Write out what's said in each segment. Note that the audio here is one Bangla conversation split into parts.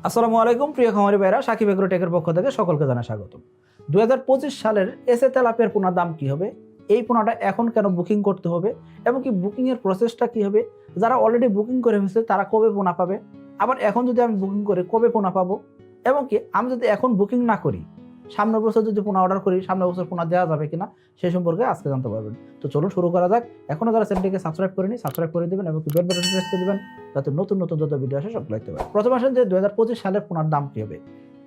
আসসালামু আলাইকুম প্রিয় খামারি ভাইরা, সাকিব এগ্রোটেকের পক্ষ থেকে সকলকে জানাই স্বাগত। 2025 সালের এসএ তেলাপিয়ার পোনার দাম কি হবে, এই পোনাটা এখন কেন বুকিং করতে হবে এবং কি বুকিং এর প্রসেসটা কি হবে, যারা অলরেডি বুকিং করে ফেলছে তারা কবে পোনা পাবে, আবার এখন যদি আমি বুকিং করে কবে পোনা পাবো, এবং কি আমি যদি এখন বুকিং না করি সামনের বছর যদি পোনা অর্ডার করি সামনের বছর পোনা দেওয়া যাবে কিনা সেই সম্পর্কে আজকে জানতে পারবেন। তো চলুন শুরু করা যাক। এখনো যারা চ্যানেলটিকে সাবস্ক্রাইব করেনি সাবস্ক্রাইব করে দেবেন এবং বেল বাটন প্রেস করে দেবেন যাতে নতুন নতুন যত ভিডিও আসে সব দেখতে পারেন। প্রথম আসেন যে 2025 সালের পোনার দাম কি হবে।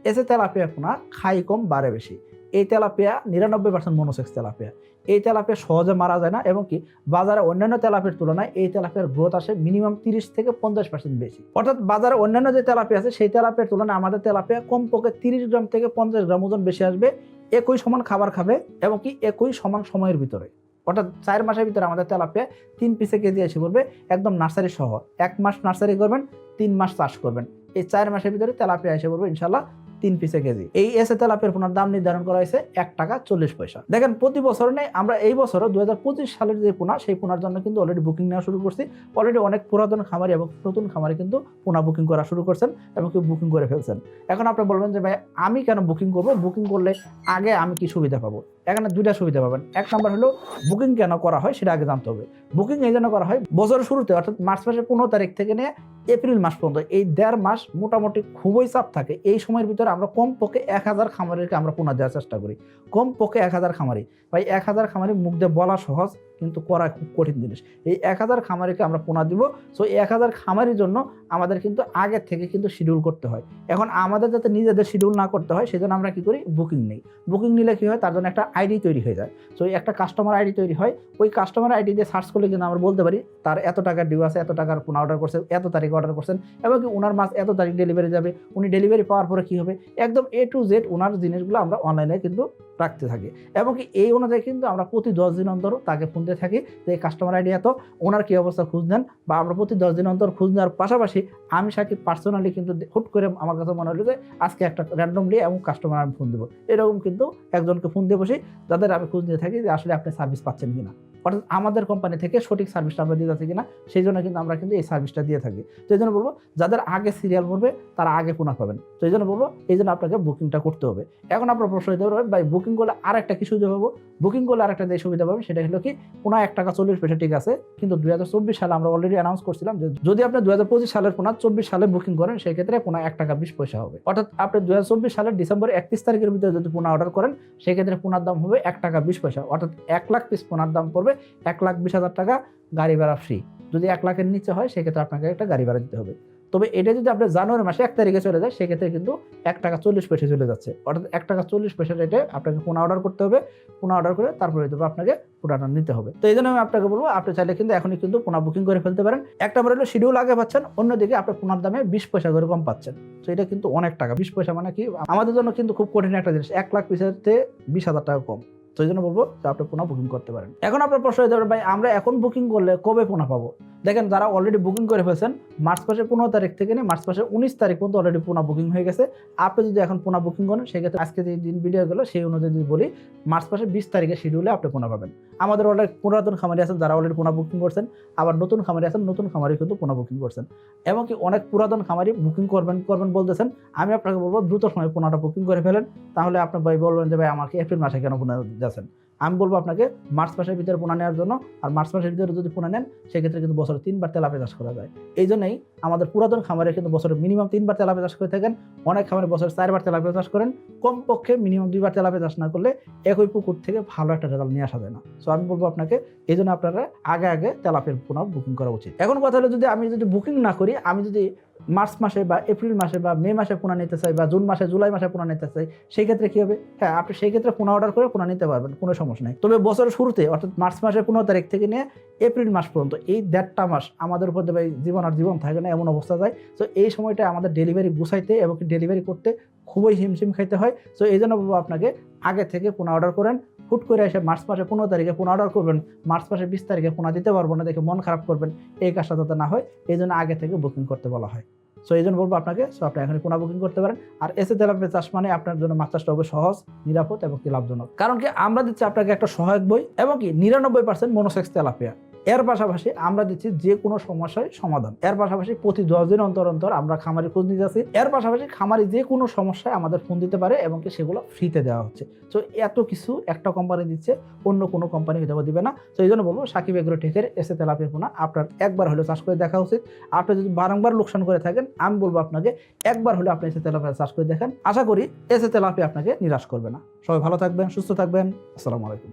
এসে তেলাপিয়া পোনা খাই কম বাড়ে বেশি। এই তেলাপিয়া 99% মনোসেক্স তেলাপিয়া। এই তেলাপিয়া সহজে মারা যায় না এবং কি বাজারে অন্যান্য তেলাপিয়ার তুলনায় এই তেলাপিয়ার গ্রোথ আসে মিনিমাম 30 থেকে 50% বেশি। অর্থাৎ বাজারে অন্যান্য যে তেলাপিয়া আছে সেই তেলাপিয়ার তুলনায় আমাদের তেলাপিয়া কমপক্ষে 30 গ্রাম থেকে 50 গ্রাম ওজন বেশি আসবে। একই সমান খাবার খাবে এবং কি একই সমান সময়ের ভিতরে, অর্থাৎ 4 মাসের ভিতরে আমাদের তেলাপিয়া 3 পিসে কেজি এসে পড়বে, একদম নার্সারি সহ। 1 মাস নার্সারি করবেন, 3 মাস চাষ করবেন, এই 4 মাসের ভিতরে তেলাপিয়া এসে পড়বে ইনশাল্লাহ 3 পিসে কেজি। এই এসে তেলাপিয়ার পোনার দাম নির্ধারণ করা হয়েছে 1 টাকা 40 পয়সা। দেখেন প্রতি বছর নেই, আমরা এই বছরও 2025 সালের যে পোনা সেই পোনার জন্য কিন্তু অলরেডি বুকিং নেওয়া শুরু করছি। অলরেডি অনেক পুরাতন খামারি এবং নতুন খামারি কিন্তু পোনা বুকিং করা শুরু করছেন এবং কেউ বুকিং করে ফেলছেন। এখন আপনি বলবেন যে ভাই আমি কেন বুকিং করবো, বুকিং করলে আগে আমি কি সুবিধা পাবো। এখানে দুইটা সুবিধা পাবেন। এক নম্বর হলো বুকিং কেন করা হয় সেটা আগে জানতে হবে। বুকিং এই জন্য করা হয় বছরের শুরুতে, অর্থাৎ মার্চ মাসের 15 তারিখ থেকে নিয়ে এপ্রিল মাস পর্যন্ত এই 1.5 মাস মোটামুটি খুবই চাপ থাকে। এই সময়ের ভিতরে আমরা কমপক্ষে 1000 খামারিকে আমরা পোনা দেওয়ার চেষ্টা করি। কমপক্ষে 1000 খামারি। ভাই 1000 খামারি মুখ দিয়ে বলা সহজ কিন্তু করা খুব কঠিন জিনিস। এই 1000 খামারিকে আমরা পোনা দিব। সো এই 1000 খামারির জন্য আমাদের কিন্তু আগে থেকে কিন্তু শিডিউল করতে হয়। এখন আমাদের যাতে নিজেদের শিডিউল না করতে হয় সেজন্য আমরা কি করি, বুকিং নেই। বুকিং নিলে কি হয়, তার জন্য একটা আইডি তৈরি হয়ে যায়। সো একটা কাস্টমার আইডি তৈরি হয়। ওই কাস্টমার আইডি দিয়ে সার্চ করলে কিন্তু আমরা বলতে পারি তার এত টাকার ডিউ আছে, এত টাকার পোনা অর্ডার করছে, এত তারিখে অর্ডার করছেন এবং কি ওনার মাছ এত তারিখ ডেলিভারি যাবে, উনি ডেলিভারি পাওয়ার পরে কি হবে, একদম A to Z ওনার জিনিসগুলো আমরা অনলাইনে কিন্তু রাখতে থাকি। এবং কি এই অনুযায়ী কিন্তু আমরা প্রতি 10 দিন অন্তর তাকে ফোন দিয়ে থাকি যে এই কাস্টমার আইডি এত, ওনার কি অবস্থা খোঁজ নেন। বা আমরা প্রতি 10 দিন অন্তর খোঁজ নেওয়ার পাশাপাশি আমি সাকিব পার্সোনালি কিন্তু হুট করে আমার কাছে মনে হলো যে আজকে একটা র্যান্ডমলি এবং কাস্টমার আমি ফোন দেবো, এরকম কিন্তু একজনকে ফোন দিয়ে বসি যাদের আমি খোঁজ নিয়ে থাকি যে আসলে আপনি সার্ভিস পাচ্ছেন কিনা, অর্থাৎ আমাদের কোম্পানি থেকে সঠিক সার্ভিসটা আমরা দিয়ে থাকি কিনা, সেই জন্য কিন্তু আমরা কিন্তু এই সার্ভিসটা দিয়ে থাকি। তো এই জন্য বলবো যাদের আগে সিরিয়াল পড়বে তারা আগে পোনা পাবেন। তো এই জন্য বলবো এই জন্য আপনাকে বুকিংটা করতে হবে। এখন আপনার প্রশ্ন হতে পারবে ভাই বুকিং করলে আর একটা কি সুবিধা পাবো। বুকিং করলে আর একটা যে সুবিধা পাবেন সেটা হলো কি পোনা 1 টাকা 40 পয়সা, ঠিক আছে, কিন্তু 2024 সালে আমরা অলরেডি অ্যানাউন্স করছিলাম যে যদি আপনি 2025 সালের পোনা 24 সালে বুকিং করেন সেই ক্ষেত্রে পোনা 1 টাকা 20 পয়সা হবে। অর্থাৎ আপনি 2024 সালের ডিসেম্বর 31 তারিখের ভিতরে যদি পোনা অর্ডার করেন সেই ক্ষেত্রে পোনার দাম হবে 1 টাকা 20 পয়সা, অর্থাৎ 1 লাখ পিস পোনার দাম পড়বে 1,20,000 টাকা, গাড়ি ভাড়া ফ্রি। যদি 1 লাখের নিচে হয় সেক্ষেত্রে আপনাকে একটা গাড়ি ভাড়া দিতে হবে। তবে এটা যদি আপনার জানুয়ারি মাসে 1 তারিখে চলে যায় সেক্ষেত্রে কিন্তু 1 টাকা 40 পয়সা চলে যাচ্ছে, অর্থাৎ 1 টাকা 40 পয়সা রেটে আপনাকে পোনা অর্ডার করতে হবে। পোনা অর্ডার করে তারপরে আপনাকে পোনাটা নিতে হবে। তো এই জন্য আমি আপনাকে বলবো আপনি চাইলে কিন্তু এখনই কিন্তু পোনা বুকিং করে ফেলতে পারেন। একটা হলো শিডিউল আগে পাচ্ছেন, অন্যদিকে আপনার পোনার দামে 20 পয়সা করে কম পাচ্ছেন। তো এটা কিন্তু অনেক টাকা। 20 পয়সা মানে কি আমাদের জন্য কিন্তু খুব কঠিন একটা জিনিস। 1 লাখ পিসের 20,000 টাকা কম। তো এই জন্য বলবো যে আপনি পোনা বুকিং করতে পারেন। এখন আপনার প্রশ্ন হতে পারে ভাই আমরা এখন বুকিং করলে কবে পোনা পাবো। দেখেন যারা অলরেডি বুকিং করে ফেলছেন মার্চ মাসের 15 তারিখ থেকে নিয়ে মার্চ মাসের 19 তারিখ পর্যন্ত অলরেডি পোনা বুকিং হয়ে গেছে। আপনি যদি এখন পোনা বুকিং করেন সেক্ষেত্রে আজকে যে দিন ভিডিও গেলো সেই অনুযায়ী যদি বলি মার্চ মাসের 20 তারিখের শিডিউলে আপনি পোনা পাবেন। আমাদের অলরেডি পুরাতন খামারি আছেন যারা অলরেডি পোনা বুকিং করছেন, আবার নতুন খামারি আছেন, নতুন খামারি কিন্তু পোনা বুকিং করছেন। এমনকি অনেক পুরাতন খামারি বুকিং করবেন বলতেছেন। আমি আপনাকে বলবো দ্রুত সময় পোনাটা বুকিং করে ফেলেন, তাহলে আপনার ভাই বলবেন যে ভাই আমাকে এপ্রিল মাসে কেন পোনা যাচ্ছেন। আমি বলবো আপনাকে মার্চ মাসের ভিতরে পোনা নেওয়ার জন্য। আর মার্চ মাসের ভিতরে যদি পোনা নেন সেক্ষেত্রে কিন্তু বছরে 3 বার তেলাপিয়া চাষ করা যায়। এই জন্যই আমাদের পুরাতন খামারে কিন্তু বছরে মিনিমাম 3 বার তেলাপিয়া চাষ করে থাকেন। অনেক খামারে বছরে 4 বার তেলাপিয়া চাষ করেন। কমপক্ষে মিনিমাম 2 বার তেলাপিয়া চাষ না করলে একই পুকুর থেকে ভালো একটা রেজাল্ট নিয়ে আসা যায় না। সো আমি বলবো আপনাকে এই জন্য আপনারা আগে তেলাপিয়ার পোনা বুকিং করা উচিত। এখন কথা হলো যদি আমি বুকিং না করি, আমি যদি মার্চ মাসে বা এপ্রিল মাসে বা মে মাসে পোনা নিতে চাই বা জুন মাসে জুলাই মাসে পোনা নিতে চাই সেই ক্ষেত্রে কি হবে, হ্যাঁ আপনি সেই ক্ষেত্রে পোনা অর্ডার করে পোনা নিতে পারবেন, কোনো সমস্যা নেই। তবে বছরের শুরুতে অর্থাৎ মার্চ মাসের 15 তারিখ থেকে নিয়ে এপ্রিল মাস পর্যন্ত এই 1.5টা মাস আমাদের উপর ভাই জীবন থাকে না, এমন অবস্থা যায়। সো এই সময়টা আমাদের ডেলিভারি গুছাইতে এবং ডেলিভারি করতে খুবই হিমশিম খাইতে হয়। সো এই জন্য বলবো আপনাকে আগে থেকে পোনা অর্ডার করেন। হুট করে এসে মার্চ মাসে 15 তারিখে পোনা অর্ডার করবেন, মার্চ মাসে 20 তারিখে পোনা দিতে পারবো না দেখে মন খারাপ করবেন, এই কাজটা যাতে না হয় এই জন্য আগে থেকে বুকিং করতে বলা হয়। সো এই জন্য বলবো আপনাকে আপনি এখন পোনা বুকিং করতে পারেন। আর এসে তেলাপিয়া চাষ মানে আপনার জন্য মাছ চাষটা হবে সহজ, নিরাপদ এবং কি লাভজনক। কারণ কি আমরা দিচ্ছি আপনাকে একটা সহায়ক বই এবং কি 99% মনোসেক্স তেলাপিয়া। এর পাশাপাশি আমরা দিচ্ছি যে কোনো সমস্যায় সমাধান। এর পাশাপাশি প্রতি 10 দিন অন্তর অন্তর আমরা খামারি খোঁজ নিয়ে যাচ্ছি। এর পাশাপাশি খামারি যে কোনো সমস্যায় আমাদের ফোন দিতে পারে এবং কি সেগুলো ফ্রিতে দেওয়া হচ্ছে। তো এত কিছু একটা কোম্পানি দিচ্ছে, অন্য কোনো কোম্পানি হয়তো দিবে না। তো এই জন্য বলবো সাকিব এগ্রোটেকের এসএ তেলাপিয়া পোনা আপনার একবার হলেও চাষ করে দেখা উচিত। আপনি যদি বারংবার লোকসান করে থাকেন, আমি বলবো আপনাকে একবার হলেও আপনি এসএ তেলাপিয়া চাষ করে দেখেন। আশা করি এসএ তেলাপিয়া আপনাকে নিরাশ করবে না। সবাই ভালো থাকবেন, সুস্থ থাকবেন। আসসালামু আলাইকুম।